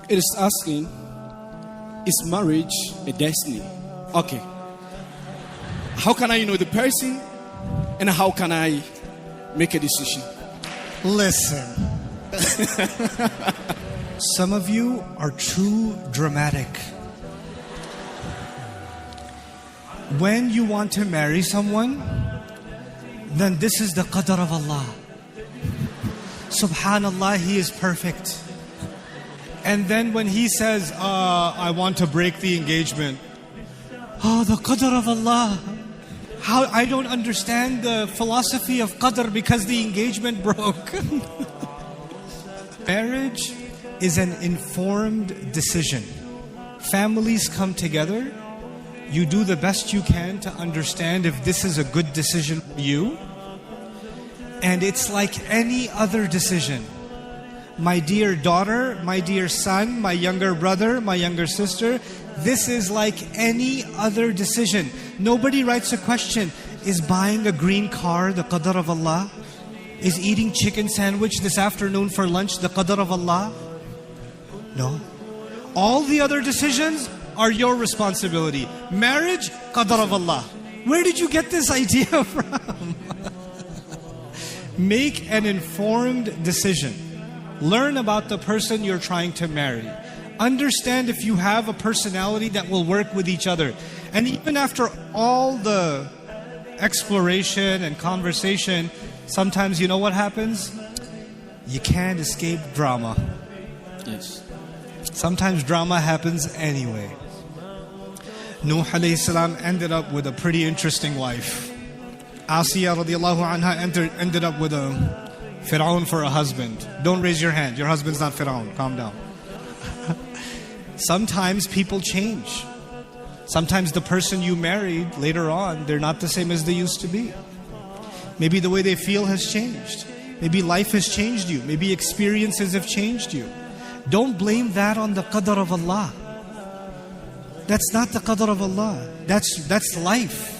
It is asking, is marriage a destiny? Okay. How can I know the person and how can I make a decision? Listen. Some of you are too dramatic. When you want to marry someone, then this is the qadr of Allah. Subhanallah, He is perfect. And then when He says, I want to break the engagement. Oh, the qadr of Allah. How I don't understand the philosophy of qadr because the engagement broke. Marriage is an informed decision. Families come together. You do the best you can to understand if this is a good decision for you. And it's like any other decision. My dear daughter, my dear son, my younger brother, my younger sister, this is like any other decision. Nobody writes a question. Is buying a green car the qadr of Allah? Is eating chicken sandwich this afternoon for lunch the qadr of Allah? No. All the other decisions are your responsibility. Marriage, qadr of Allah. Where did you get this idea from? Make an informed decision. Learn about the person you're trying to marry. Understand if you have a personality that will work with each other. And even after all the exploration and conversation, sometimes you know what happens? You can't escape drama. Yes. Sometimes drama happens anyway. Nuh alayhi salam ended up with a pretty interesting wife. Asiya radiallahu anha ended up with a Fir'aun for a husband. Don't raise your hand. Your husband's not Fir'aun. Calm down. Sometimes people change. Sometimes the person you married later on, they're not the same as they used to be. Maybe the way they feel has changed. Maybe life has changed you. Maybe experiences have changed you. Don't blame that on the qadr of Allah. That's not the qadr of Allah. That's life.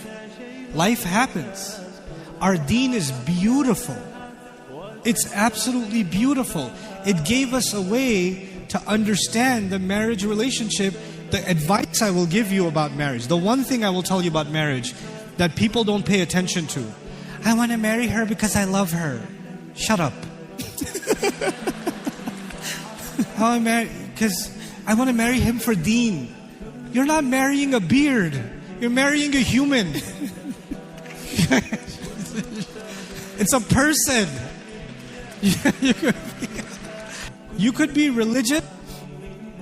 Life happens. Our deen is beautiful. It's absolutely beautiful. It gave us a way to understand the marriage relationship. The advice I will give you about marriage, the one thing I will tell you about marriage that people don't pay attention to. I want to marry her because I love her. Shut up. Because I want to marry him for deen. You're not marrying a beard. You're marrying a human. It's a person. You could be religious,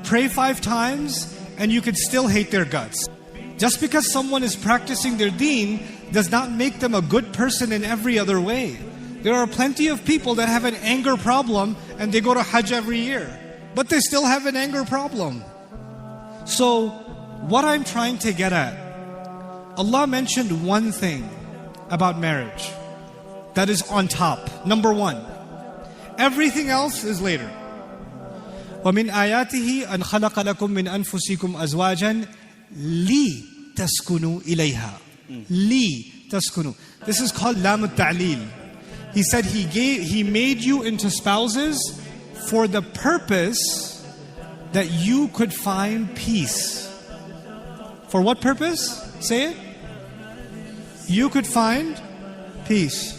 pray 5 times, and you could still hate their guts. Just because someone is practicing their deen does not make them a good person in every other way. There are plenty of people that have an anger problem and they go to Hajj every year, but they still have an anger problem. So, what I'm trying to get at, Allah mentioned one thing about marriage that is on top. Number 1. Everything else is later. وَمِنْ آيَاتِهِ أَنْ خَلَقَ لَكُم مِّنْ أَنفُسِكُمْ أَزْوَاجًا لِتَسْكُنُوا إِلَيْهَا. لِتَسْكُنُوا. This is called lam al-ta'leel. He said He made you into spouses for the purpose that you could find peace. For what purpose? Say it. You could find peace.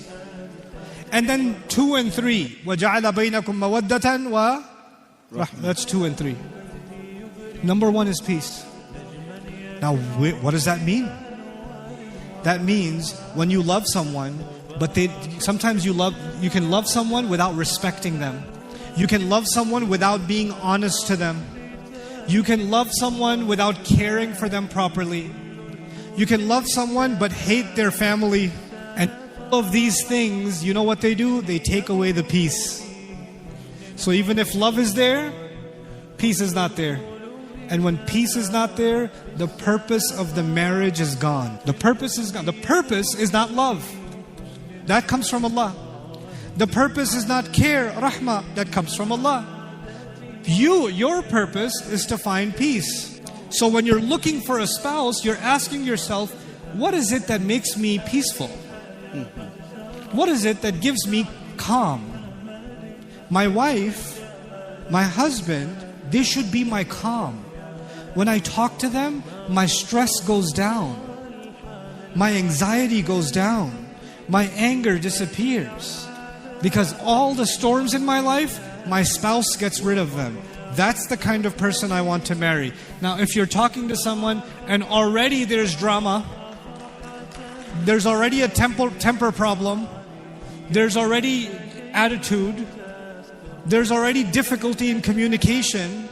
And then 2 and 3. وَجَعَلَ بَيْنَكُمْ مَوَدَّةً وَرَحْمَةً. That's 2 and 3. Number 1 is peace. Now, what does that mean? That means when you love someone, but sometimes you can love someone without respecting them. You can love someone without being honest to them. You can love someone without caring for them properly. You can love someone but hate their family. And all of these things, you know what they do? They take away the peace. So even if love is there, peace is not there. And when peace is not there, the purpose of the marriage is gone. The purpose is gone. The purpose is not love. That comes from Allah. The purpose is not care, rahmah. That comes from Allah. Your purpose is to find peace. So when you're looking for a spouse, you're asking yourself, what is it that makes me peaceful? What is it that gives me calm? My wife, my husband, They should be my calm. When I talk to them, my stress goes down. My anxiety goes down. My anger disappears. Because all the storms in my life, my spouse gets rid of them. That's the kind of person I want to marry. Now, if you're talking to someone and already there's drama, there's already a temper problem, there's already attitude, there's already difficulty in communication,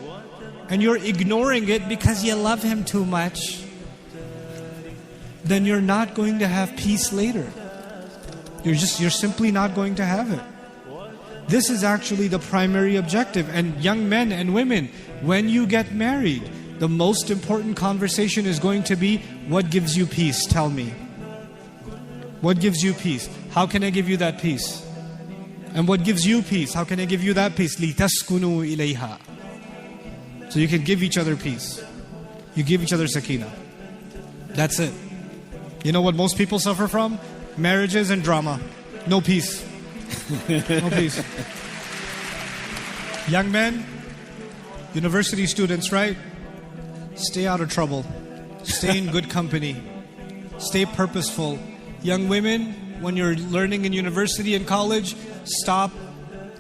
and you're ignoring it because you love him too much, then you're not going to have peace later. You're simply not going to have it. This is actually the primary objective. And young men and women, when you get married, the most important conversation is going to be, what gives you peace? Tell me. What gives you peace? How can I give you that peace? And what gives you peace? How can I give you that peace? لِتَسْكُنُوا إِلَيْهَا. So you can give each other peace. You give each other sakina. That's it. You know what most people suffer from? Marriages and drama. No peace. No peace. Young men, university students, right? Stay out of trouble. Stay in good company. Stay purposeful. Young women, when you're learning in university and college, stop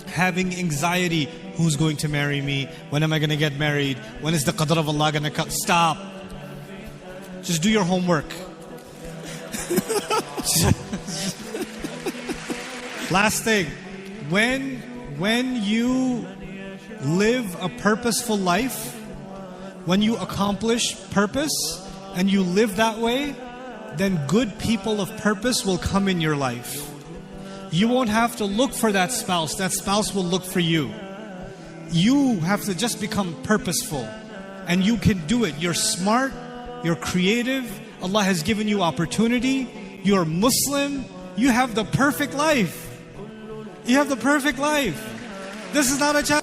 having anxiety. Who's going to marry me? When am I going to get married? When is the qadr of Allah going to come? Stop. Just do your homework. Last thing, when you live a purposeful life, when you accomplish purpose and you live that way, then good people of purpose will come in your life. You won't have to look for that spouse will look for you. You have to just become purposeful, and you can do it. You're smart, you're creative, Allah has given you opportunity, you're Muslim, you have the perfect life. You have the perfect life. This is not a challenge.